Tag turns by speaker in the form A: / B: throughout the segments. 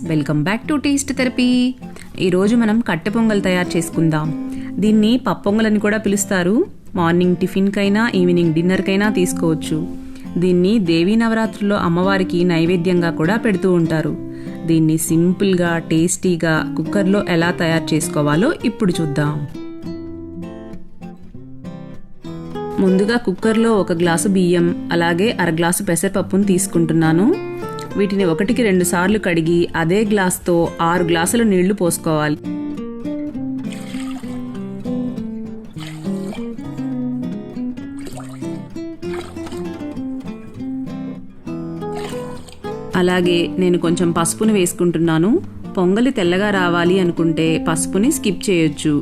A: Welcome back to taste therapy. ఈరోజు మనం కట్టె పొంగల్ తయారు చేసుకుందాం. దీన్ని పప్పొంగల్ అని కూడా పిలుస్తారు. మార్నింగ్ టిఫిన్కైనా ఈవినింగ్ డిన్నర్కైనా తీసుకోవచ్చు. దీన్ని దేవీ నవరాత్రుల్లో అమ్మవారికి నైవేద్యంగా కూడా పెడుతూ ఉంటారు. దీన్ని సింపుల్గా టేస్టీగా కుక్కర్లో ఎలా తయారు చేసుకోవాలో ఇప్పుడు చూద్దాం. ముందుగా కుక్కర్లో 1 గ్లాసు బియ్యం అలాగే 1/2 గ్లాసు పెసరపప్పును తీసుకుంటున్నాను. వీటిని 1కి 2 సార్లు కడిగి అదే గ్లాస్తో 6 గ్లాసుల నీళ్లు పోసుకోవాలి. అలాగే నేను కొంచెం పసుపుని వేసుకుంటున్నాను. పొంగలి తెల్లగా రావాలి అనుకుంటే పసుపుని స్కిప్ చేయొచ్చు.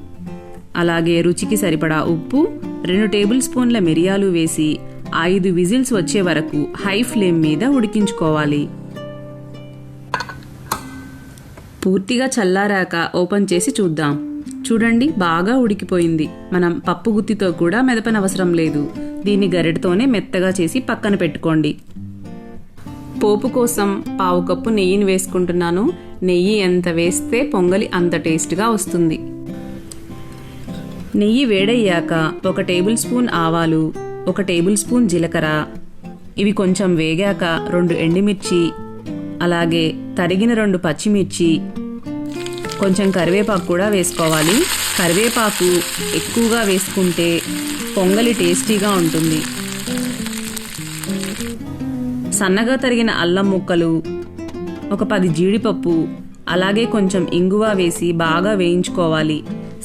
A: అలాగే రుచికి సరిపడా ఉప్పు, 2 టేబుల్ స్పూన్ల మిరియాలు వేసి 5 విజిల్స్ వచ్చే వరకు హై ఫ్లేమ్ మీద ఉడికించుకోవాలి. పూర్తిగా చల్లారాక ఓపెన్ చేసి చూద్దాం. చూడండి, బాగా ఉడికిపోయింది. మనం పప్పు గుత్తితో కూడా మెదపనవసరం లేదు. దీన్ని గరిటతోనే మెత్తగా చేసి పక్కన పెట్టుకోండి. పోపు కోసం 1/2 కప్పు నెయ్యిని వేసుకుంటున్నాను. నెయ్యి ఎంత వేస్తే పొంగలి అంత టేస్ట్గా వస్తుంది. నెయ్యి వేడయ్యాక 1 టేబుల్ స్పూన్ ఆవాలు, 1 టేబుల్ స్పూన్ జీలకర్ర, ఇవి కొంచెం వేగాక 2 ఎండుమిర్చి, అలాగే తరిగిన 2 పచ్చిమిర్చి, కొంచెం కరివేపాకు కూడా వేసుకోవాలి. కరివేపాకు ఎక్కువగా వేసుకుంటే పొంగలి టేస్టీగా ఉంటుంది. సన్నగా తరిగిన అల్లం ముక్కలు, ఒక 10 జీడిపప్పు, అలాగే కొంచెం ఇంగువ వేసి బాగా వేయించుకోవాలి.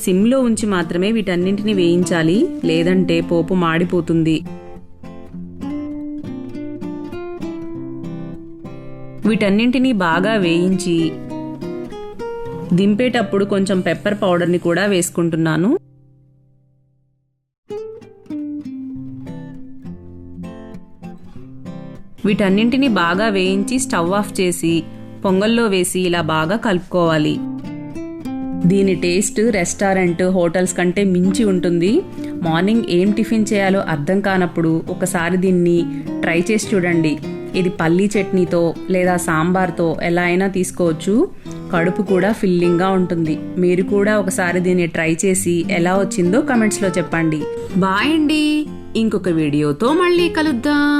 A: సిమ్లో ఉంచి మాత్రమే వీటన్నింటిని వేయించాలి, లేదంటే పోపు మాడిపోతుంది. వీటన్నింటినీ బాగా వేయించి దింపేటప్పుడు కొంచెం పెప్పర్ పౌడర్ని కూడా వేసుకుంటున్నాను. వీటన్నింటినీ బాగా వేయించి స్టవ్ ఆఫ్ చేసి పొంగల్లో వేసి ఇలా బాగా కలుపుకోవాలి. దీని టేస్ట్ రెస్టారెంట్, హోటల్స్ కంటే మించి ఉంటుంది. మార్నింగ్ ఏం టిఫిన్ చేయాలో అర్థం కానప్పుడు ఒకసారి దీన్ని ట్రై చేసి చూడండి. ఇది పల్లీ చట్నీతో లేదా సాంబార్తో ఎలా అయినా తీసుకోవచ్చు. కడుపు కూడా ఫిల్లింగ్గా ఉంటుంది. మీరు కూడా ఒకసారి దీన్ని ట్రై చేసి ఎలా వచ్చిందో కమెంట్స్లో చెప్పండి. బాయ్ అండి. ఇంకొక వీడియోతో మళ్ళీ కలుద్దాం.